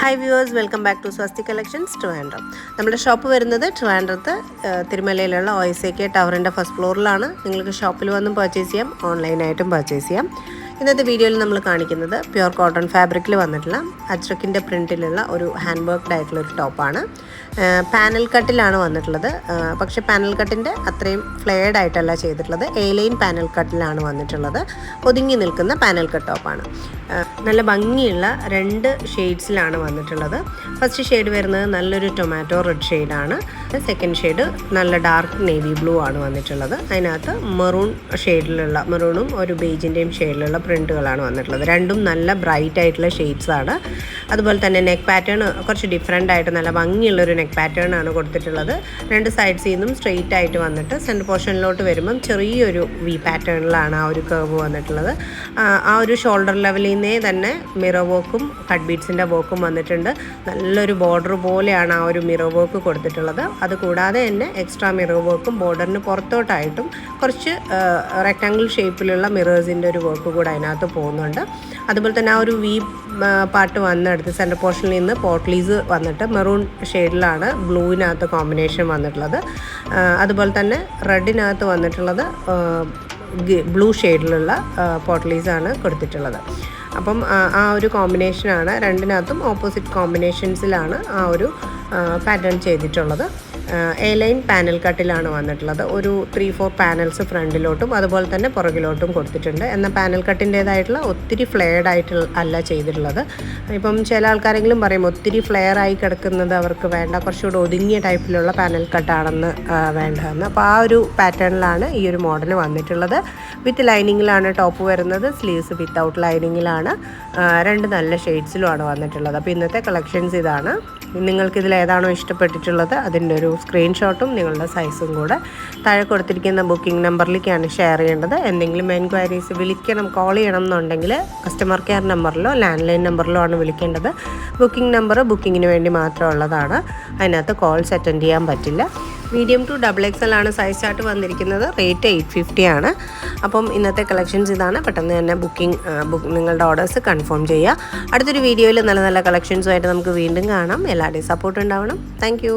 Hi viewers, welcome back to Swasti Collections Trivandrum. നമ്മുടെ shop വരുന്നത് ട്രിവാൻഡ്രത്ത് തിരുമലയിലുള്ള OSAK ടവറിൻ്റെ ഫസ്റ്റ് ഫ്ലോറിലാണ്. നിങ്ങൾക്ക് ഷോപ്പിൽ വന്നും പർച്ചേസ് ചെയ്യാം, ഓൺലൈനായിട്ടും പർച്ചേസ് ചെയ്യാം. ഇന്നത്തെ വീഡിയോയിൽ നമ്മൾ കാണിക്കുന്നത് പ്യുർ കോട്ടൺ ഫാബ്രിക്കിൽ വന്നിട്ടുള്ള അജ്രക്കിൻ്റെ പ്രിൻറ്റിലുള്ള ഒരു ഹാൻഡ് വർക്ക്ഡ് ആയിട്ടുള്ള ഒരു ടോപ്പാണ്. പാനൽ കട്ടിലാണ് വന്നിട്ടുള്ളത്. പക്ഷേ പാനൽ കട്ടിൻ്റെ അത്രയും ഫ്ലെയർഡ് ആയിട്ടല്ല ചെയ്തിട്ടുള്ളത്. എ-ലൈൻ പാനൽ കട്ടിലാണ് വന്നിട്ടുള്ളത്. ഒതുങ്ങി നിൽക്കുന്ന പാനൽ കട്ട് ടോപ്പാണ്. നല്ല ഭംഗിയുള്ള രണ്ട് ഷെയ്ഡ്സിലാണ് വന്നിട്ടുള്ളത്. ഫസ്റ്റ് ഷെയ്ഡ് വരുന്നത് നല്ലൊരു ടൊമാറ്റോ റെഡ് ഷെയ്ഡാണ്. സെക്കൻഡ് ഷെയ്ഡ് നല്ല ഡാർക്ക് നേവി ബ്ലൂ ആണ് വന്നിട്ടുള്ളത്. അതിനകത്ത് ഷെയ്ഡിലുള്ള മെറൂണും ഒരു ബേജിൻ്റെയും ഷെയ്ഡിലുള്ള പ്രിൻറ്റുകളാണ് വന്നിട്ടുള്ളത്. രണ്ടും നല്ല ബ്രൈറ്റ് ആയിട്ടുള്ള ഷെയ്ഡ്സാണ്. അതുപോലെ തന്നെ നെക്ക് പാറ്റേൺ കുറച്ച് ഡിഫറെൻ്റ് ആയിട്ട് നല്ല ഭംഗിയുള്ളൊരു നെക്ക് പാറ്റേൺ ആണ് കൊടുത്തിട്ടുള്ളത്. രണ്ട് സൈഡ്സിൽ നിന്നും സ്ട്രെയിറ്റ് ആയിട്ട് വന്നിട്ട് സെൻറ്റർ പോർഷനിലോട്ട് വരുമ്പം ചെറിയൊരു വി പാറ്റേണിലാണ് ആ ഒരു കർവ് വന്നിട്ടുള്ളത്. ആ ഒരു ഷോൾഡർ ലെവലിൽ നിന്നേ തന്നെ മിറർ വർക്കും കട്ട് ബീഡ്സിൻ്റെ വർക്കും വന്നിട്ടുണ്ട്. നല്ലൊരു ബോർഡർ പോലെയാണ് ആ ഒരു മിറർ വർക്ക് കൊടുത്തിട്ടുള്ളത്. അതുകൂടാതെ തന്നെ എക്സ്ട്രാ മിറർ വർക്കും ബോർഡറിന് പുറത്തോട്ടായിട്ടും കുറച്ച് റെക്ടാങ്കിൾ ഷേപ്പിലുള്ള മിറേഴ്സിൻ്റെ ഒരു വർക്ക് കൂടെ അതിനകത്ത് പോകുന്നുണ്ട്. അതുപോലെ തന്നെ ആ ഒരു വി പാർട്ട് വന്നെടുത്ത് സെൻറ്റർ പോർഷനിൽ നിന്ന് പോട്ട്ലീസ് വന്നിട്ട് മെറൂൺ ഷെയ്ഡിലാണ് ബ്ലൂവിനകത്ത് കോമ്പിനേഷൻ വന്നിട്ടുള്ളത്. അതുപോലെ തന്നെ റെഡിനകത്ത് വന്നിട്ടുള്ളത് ബ്ലൂ ഷെയ്ഡിലുള്ള പോട്ട്ലീസാണ് കൊടുത്തിട്ടുള്ളത്. അപ്പം ആ ഒരു കോമ്പിനേഷനാണ് രണ്ടിനകത്തും ഓപ്പോസിറ്റ് കോമ്പിനേഷൻസിലാണ് ആ ഒരു പാറ്റേൺ ചെയ്തിട്ടുള്ളത്. എ-ലൈൻ പാനൽ കട്ടിലാണ് വന്നിട്ടുള്ളത്. ഒരു 3-4 പാനൽസ് ഫ്രണ്ടിലോട്ടും അതുപോലെ തന്നെ പുറകിലോട്ടും കൊടുത്തിട്ടുണ്ട്. എന്നാൽ പാനൽ കട്ടിൻ്റേതായിട്ടുള്ള ഒത്തിരി ഫ്ലെയർഡ് ആയിട്ട് അല്ല ചെയ്തിട്ടുള്ളത്. ഇപ്പം ചില ആൾക്കാരെങ്കിലും പറയും ഒത്തിരി ഫ്ലെയർ ആയി കിടക്കുന്നത് അവർക്ക് വേണ്ട, കുറച്ചുകൂടി ഒതുങ്ങിയ ടൈപ്പിലുള്ള പാനൽ കട്ടാണെന്ന് വേണ്ടതെന്ന്. അപ്പോൾ ആ ഒരു പാറ്റേണിലാണ് ഈ ഒരു മോഡൽ വന്നിട്ടുള്ളത്. വിത്ത് ലൈനിങ്ങിലാണ് ടോപ്പ് വരുന്നത്. സ്ലീവ്സ് വിത്തൗട്ട് ലൈനിങ്ങിലാണ്. രണ്ട് നല്ല ഷെയ്ഡ്സിലുമാണ് വന്നിട്ടുള്ളത്. അപ്പോൾ ഇന്നത്തെ കളക്ഷൻസ് ഇതാണ്. നിങ്ങൾക്കിതിൽ ഏതാണോ ഇഷ്ടപ്പെട്ടിട്ടുള്ളത് അതിൻ്റെ ഒരു സ്ക്രീൻഷോട്ടും നിങ്ങളുടെ സൈസും കൂടെ താഴെ കൊടുത്തിരിക്കുന്ന ബുക്കിംഗ് നമ്പറിലേക്കാണ് ഷെയർ ചെയ്യേണ്ടത്. എന്തെങ്കിലും എൻക്വയറീസ് കോൾ ചെയ്യണം എന്നുണ്ടെങ്കിൽ കസ്റ്റമർ കെയർ നമ്പറിലോ ലാൻഡ് ലൈൻ നമ്പറിലോ ആണ് വിളിക്കേണ്ടത്. ബുക്കിംഗ് നമ്പർ ബുക്കിങ്ങിന് വേണ്ടി മാത്രമുള്ളതാണ്. അതിനകത്ത് കോൾസ് അറ്റൻഡ് ചെയ്യാൻ പറ്റില്ല. മീഡിയം ടു XXL ആണ് സൈസ് ചാർട്ട് വന്നിരിക്കുന്നത്. റേറ്റ് 850 ആണ്. അപ്പം ഇന്നത്തെ കളക്ഷൻസ് ഇതാണ്. പെട്ടെന്ന് തന്നെ നിങ്ങളുടെ ഓർഡേഴ്സ് കൺഫേം ചെയ്യുക. അടുത്തൊരു വീഡിയോയിൽ നല്ല നല്ല കളക്ഷൻസുമായിട്ട് നമുക്ക് വീണ്ടും കാണാം. എല്ലാവരുടെയും സപ്പോർട്ട് ഉണ്ടാവണം. താങ്ക്